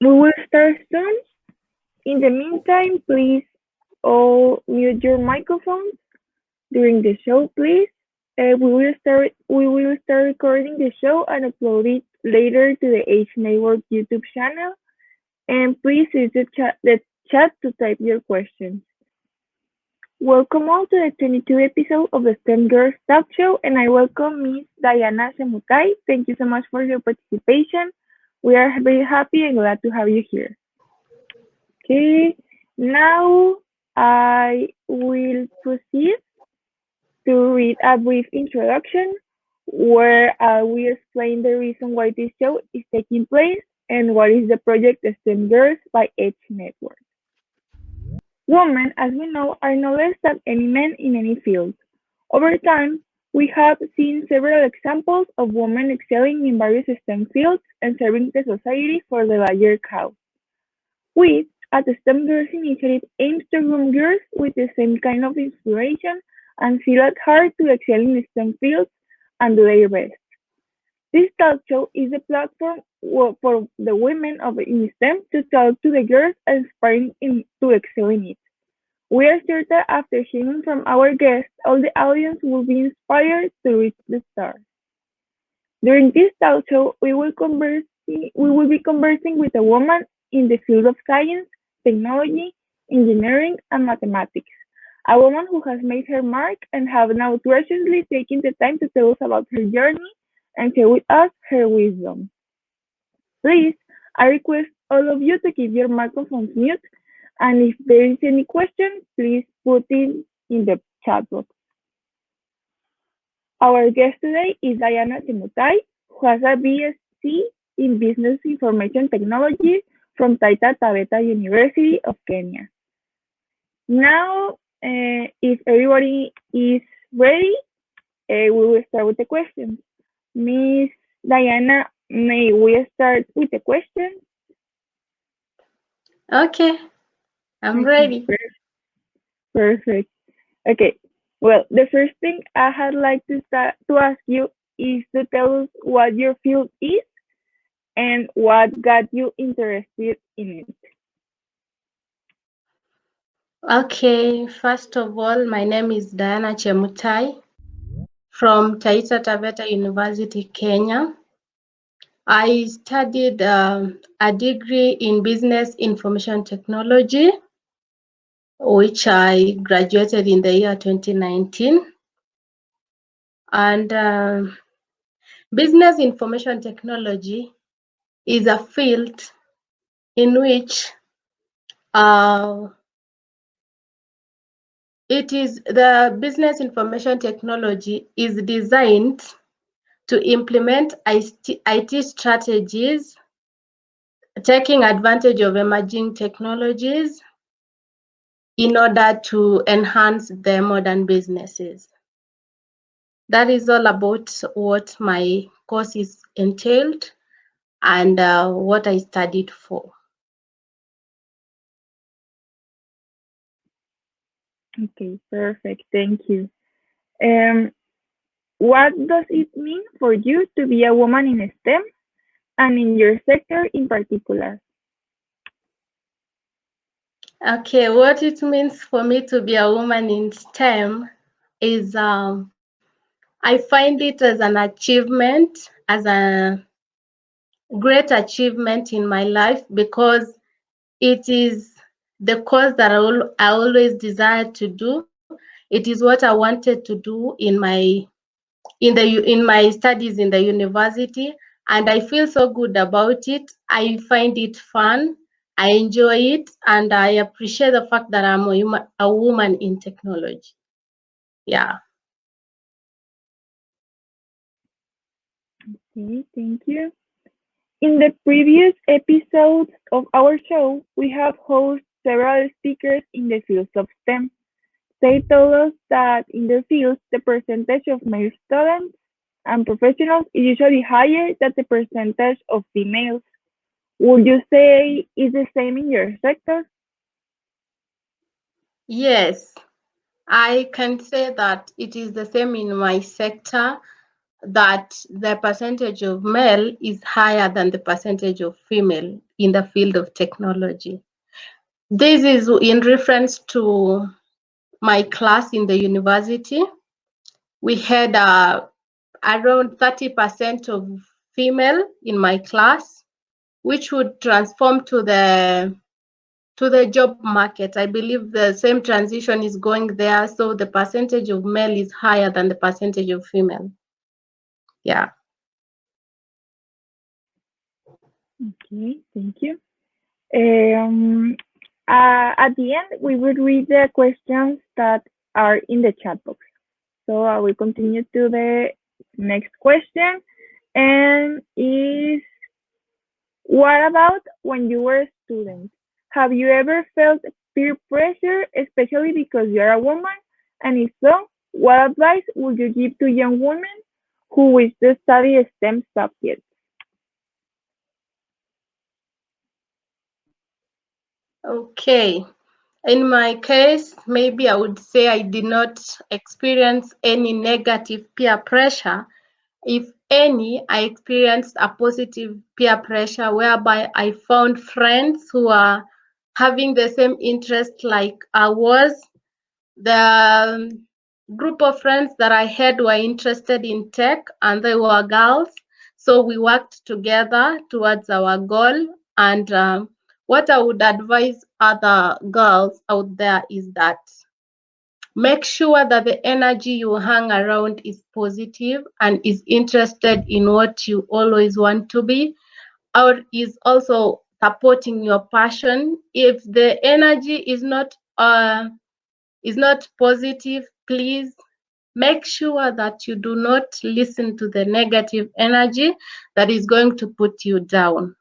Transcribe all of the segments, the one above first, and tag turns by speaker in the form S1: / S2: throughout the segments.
S1: We will start soon. In the meantime, please all mute your microphones during the show, please. We will start recording the show and upload it later to the H Network YouTube channel. And please use the chat to type your questions. Welcome all to the 22 episode of the STEM Girls Talk Show, and I welcome Miss Diana Chemutai. Thank you so much for your participation. We are very happy and glad to have you here. Okay, now I will proceed to read a brief introduction where I will explain the reason why this show is taking place and what is the project STEM Girls by Edge Network. Women, as we know, are no less than any men in any field. Over time, we have seen several examples of women excelling in various STEM fields and serving the society for the larger cause. We, at the STEM Girls Initiative, aims to groom girls with the same kind of inspiration and feel at heart to excel in STEM fields and do their best. This talk show is a platform for the women of in STEM to talk to the girls and inspiring to excel in it. We are sure that after hearing from our guests, all the audience will be inspired to reach the stars. During this talk show, we will be conversing with a woman in the field of science, technology, engineering, and mathematics. A woman who has made her mark and have now graciously taken the time to tell us about her journey and share with us her wisdom. Please, I request all of you to keep your microphones mute, and if there is any question, please put it in the chat box. Our guest today is Diana Chemutai, who has a B.Sc in Business Information Technology from Taita Taveta University of Kenya. Now, if everybody is ready, we will start with the questions. Miss Diana, may we start with the questions?
S2: Okay, I'm
S1: Okay,
S2: ready.
S1: perfect. Okay. Well, the first thing I had like to ask you is to tell us what your field is and what got you interested in it.
S2: Okay, first of all, my name is Diana Chemutai from Taita Taveta University, Kenya. I studied a degree in Business Information Technology, which I graduated in the year 2019. And Business Information Technology is a field in which uh, the business information technology is designed to implement IT strategies, taking advantage of emerging technologies in order to enhance the modern businesses. That is all about what my course is entailed and what I studied for.
S1: Okay, perfect. Thank you. Um, what does it mean for you to be a woman in STEM and in your sector in particular?
S2: Okay, what it means for me to be a woman in STEM is I find it as an achievement, as a great achievement in my life because it is the course that I always desired to do. It is what I wanted to do in my studies in the university, and I feel so good about it. I find it fun. I enjoy it, and I appreciate the fact that I'm a woman in technology. Yeah.
S1: Okay, thank you. In the previous episodes of our show, we have hosted several speakers in the fields of STEM. They told us that in their fields, the percentage of male students and professionals is usually higher than the percentage of females. Would you say it's the same in your sector?
S2: Yes, I can say that it is the same in my sector. that the percentage of male is higher than the percentage of female in the field of technology. This is in reference to my class in the university. We had around 30% of female in my class, which would transform to the job market. I believe the same transition is going there, so the percentage of male is higher than the percentage of female. Yeah.
S1: Okay, thank you. At the end, we will read the questions that are in the chat box. So I will continue to the next question, and is what about when you were a student? Have you ever felt peer pressure, especially because you're a woman? And if so, what advice would you give to young women who wish to study STEM subjects?
S2: Okay. In my case, maybe I would say I did not experience any negative peer pressure. If any, I experienced a positive peer pressure whereby I found friends who are having the same interest like I was. The group of friends that I had were interested in tech and they were girls. So we worked together towards our goal. And what I would advise other girls out there is that make sure that the energy you hang around is positive and is interested in what you always want to be, or is also supporting your passion. If the energy is not positive, please make sure that you do not listen to the negative energy that is going to put you down.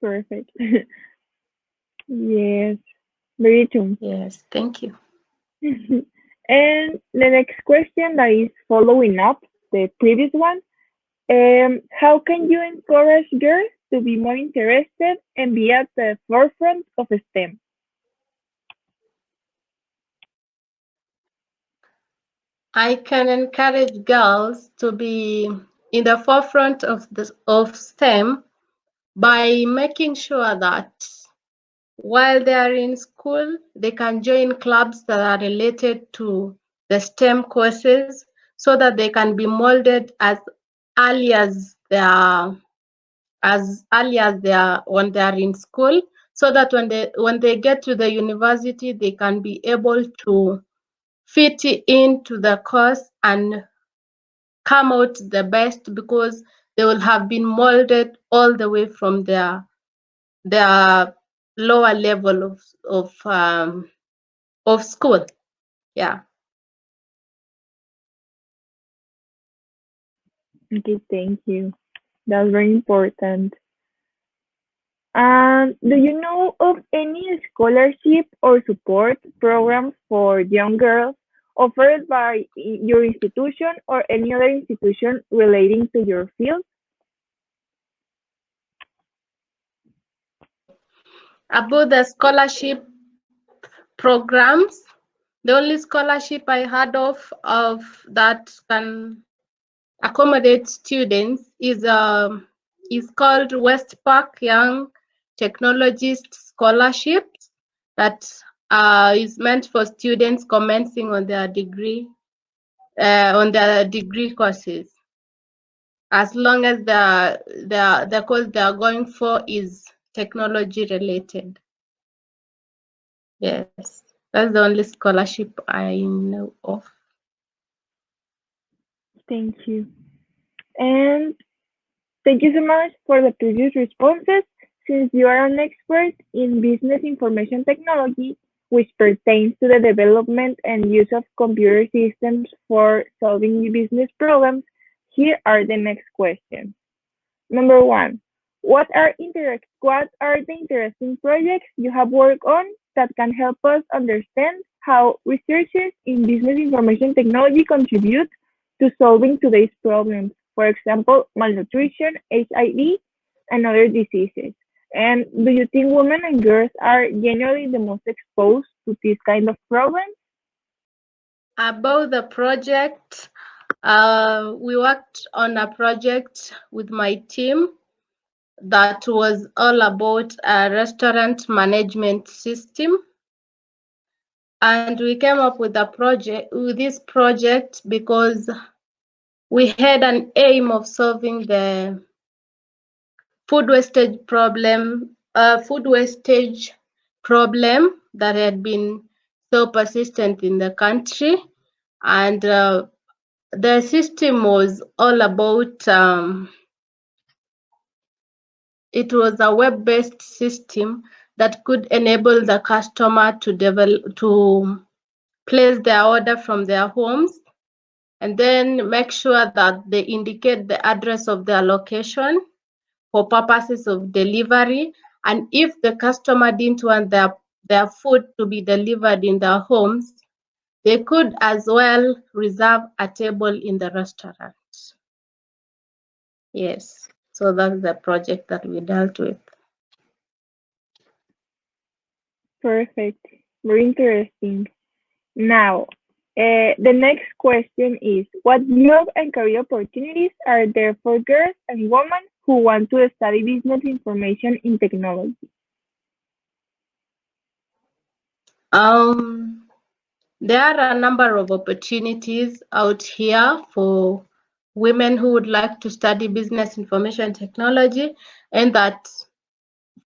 S1: Perfect. Yes, very true.
S2: Yes, thank you.
S1: And the next question that is following up the previous one, how can you encourage girls to be more interested and be at the forefront of STEM?
S2: I can encourage girls to be in the forefront of STEM by making sure that while they are in school, they can join clubs that are related to the STEM courses so that they can be molded early as they are when they are in school, so that when they get to the university, they can be able to fit into the course and come out the best because they will have been molded all the way from their lower level of school. Yeah.
S1: Okay, thank you. That's very important. Do you know of any scholarship or support programs for young girls offered by your institution or any other institution relating to your field?
S2: About the scholarship programs, the only scholarship I heard of that can accommodate students is called West Park Young Technologist Scholarship that is meant for students commencing on their degree courses, as long as the course they are going for is technology related. Yes, that's the only scholarship I know of.
S1: Thank you. And thank you so much for the previous responses. Since you are an expert in business information technology, which pertains to the development and use of computer systems for solving business problems, here are the next questions. Number one, what are the interesting projects you have worked on that can help us understand how researchers in business information technology contribute to solving today's problems? For example, malnutrition, HIV, and other diseases. And do you think women and girls are generally the most exposed to this kind of problems?
S2: About the project, we worked on a project with my team that was all about a restaurant management system. And we came up with this project because we had an aim of solving the food wastage problem that had been so persistent in the country. And the system was all about, it was a web-based system that could enable the customer to place their order from their homes, and then make sure that they indicate the address of their location for purposes of delivery. And if the customer didn't want their food to be delivered in their homes, they could as well reserve a table in the restaurant. Yes, so that's the project that we dealt with.
S1: Perfect. Very interesting. Now, the next question is, what job and career opportunities are there for girls and women who want to study business information in technology?
S2: Um, there are a number of opportunities out here for women who would like to study business information technology, and that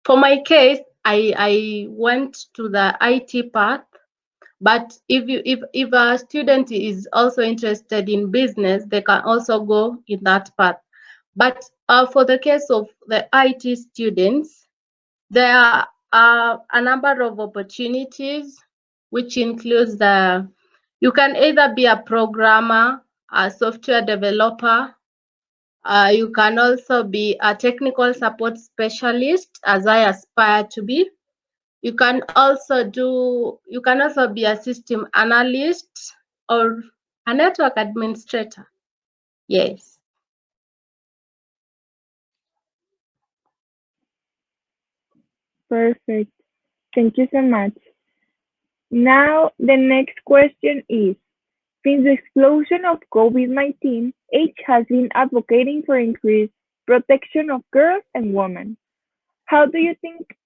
S2: for my case, I went to the IT path. But if a student is also interested in business, they can also go in that path. But for the case of the IT students, there are a number of opportunities, which includes you can either be a programmer, a software developer, you can also be a technical support specialist, as I aspire to be. You can also be a system analyst or a network administrator. Yes.
S1: Perfect. Thank you so much. Now, the next question is, since the explosion of COVID-19, H has been advocating for increased protection of girls and women. How do you think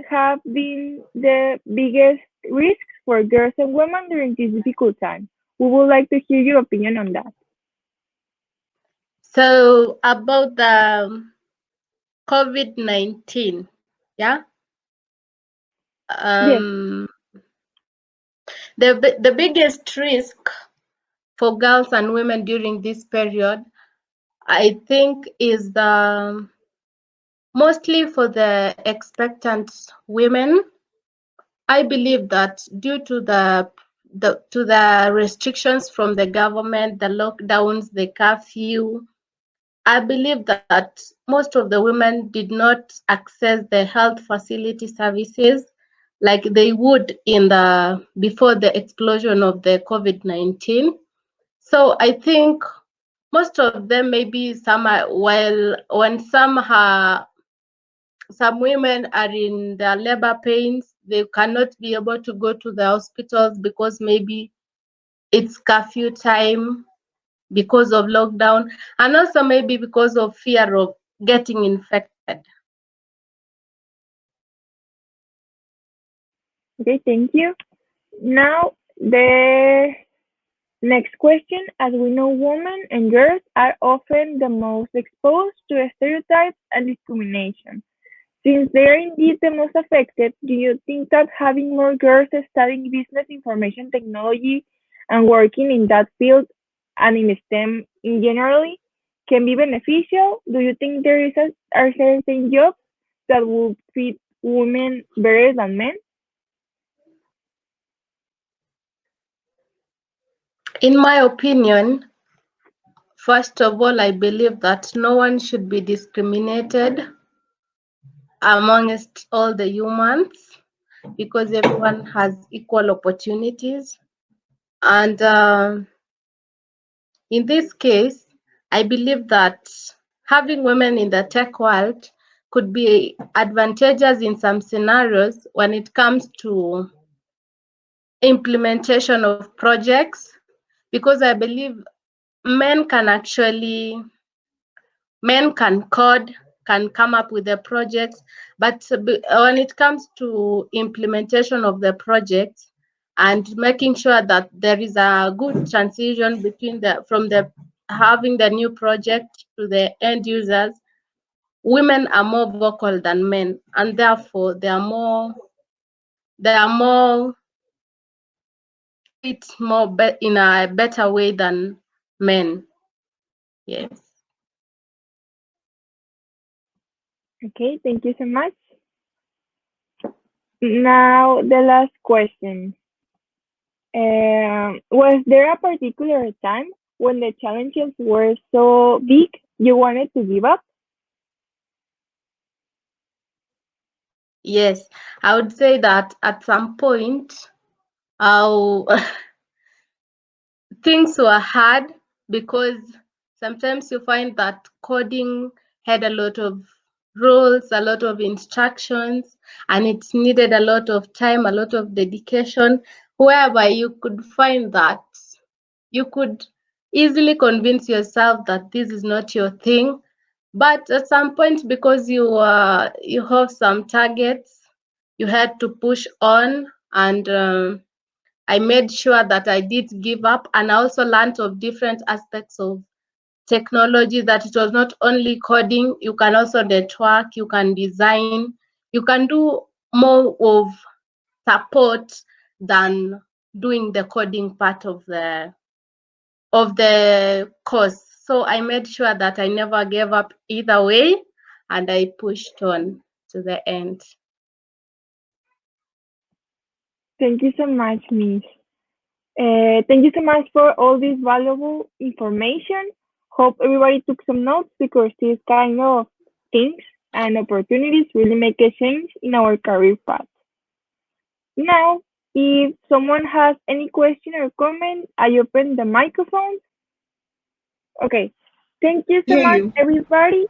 S1: have been the biggest risks for girls and women during this difficult time? We would like to hear your opinion on that.
S2: So about the COVID-19, yeah.
S1: Yes,
S2: Um, the biggest risk for girls and women during this period, I think, is the mostly for the expectant women. I believe that due to the restrictions from the government, the lockdowns, the curfew, I believe that most of the women did not access the health facility services like they would before the explosion of the COVID-19. So I think most of them, maybe some are, well, when some women are in their labor pains, they cannot be able to go to the hospitals because maybe it's curfew time because of lockdown, and also maybe because of fear of getting infected.
S1: okay, thank you. Now, the next question. As we know, women and girls are often the most exposed to stereotypes and discrimination. Since they are indeed the most affected, do you think that having more girls studying business information technology and working in that field and in STEM in generally can be beneficial? Do you think there are certain jobs that will fit women better than men?
S2: In my opinion, first of all, I believe that no one should be discriminated amongst all the humans because everyone has equal opportunities. And in this case, I believe that having women in the tech world could be advantageous in some scenarios when it comes to implementation of projects, because I believe men can actually men can code, can come up with the projects, but when it comes to implementation of the project and making sure that there is a good transition between the from the having the new project to the end users, women are more vocal than men, and therefore they are more do it in a better way than men. Yes.
S1: Okay, thank you so much. Now, the last question. Was there a particular time when the challenges were so big you wanted to give up?
S2: Yes, I would say that at some point, uh, things were hard because sometimes you find that coding had a lot of rules, a lot of instructions, and it needed a lot of time, a lot of dedication, whereby you could find that you could easily convince yourself that this is not your thing. But at some point, because you have some targets, you had to push on, and I made sure that I did give up, and I also learned of different aspects of technology, that it was not only coding, you can also network, you can design, you can do more of support than doing the coding part of the course. So I made sure that I never gave up either way, and I pushed on to the end.
S1: Thank you so much, Miss. Thank you so much for all this valuable information. Hope everybody took some notes because these kind of things and opportunities really make a change in our career path. Now, if someone has any question or comment, I open the microphone. Okay. Thank you so
S3: Hear
S1: much,
S3: you.
S1: everybody.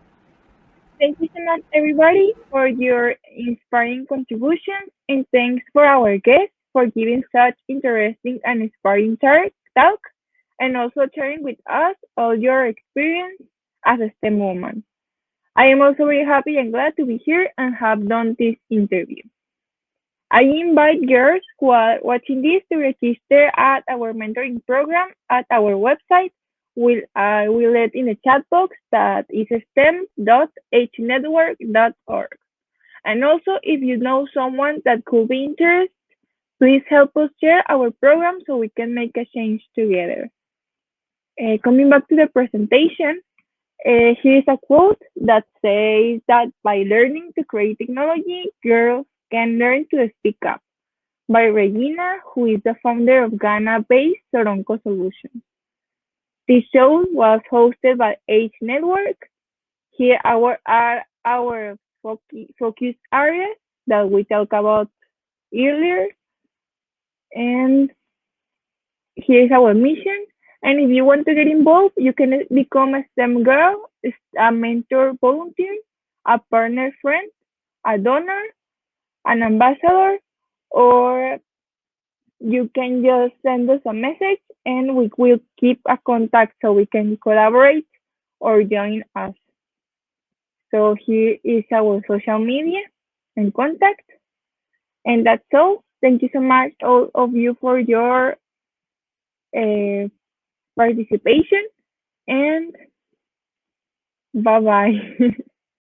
S1: Thank you so much, everybody, for your inspiring contributions, and thanks for our guests for giving such interesting and inspiring talk, and also sharing with us all your experience as a STEM woman. I am also very happy and glad to be here and have done this interview. I invite girls who are watching this to register at our mentoring program at our website. I will let in the chat box that is stem.hnetwork.org. And also, if you know someone that could be interested, please help us share our program so we can make a change together. Coming back to the presentation, here is a quote that says that by learning to create technology, girls can learn to speak up by Regina, who is the founder of Ghana-based Soronko Solutions. This show was hosted by H Network. Here are our focus areas that we talked about earlier, and here's our mission. And if you want to get involved, you can become a STEM girl, a mentor volunteer, a partner friend, a donor, an ambassador, or you can just send us a message and we will keep a contact so we can collaborate or join us. So here is our social media and contact. And that's all. Thank you so much, all of you, for your uh, participation. And bye bye.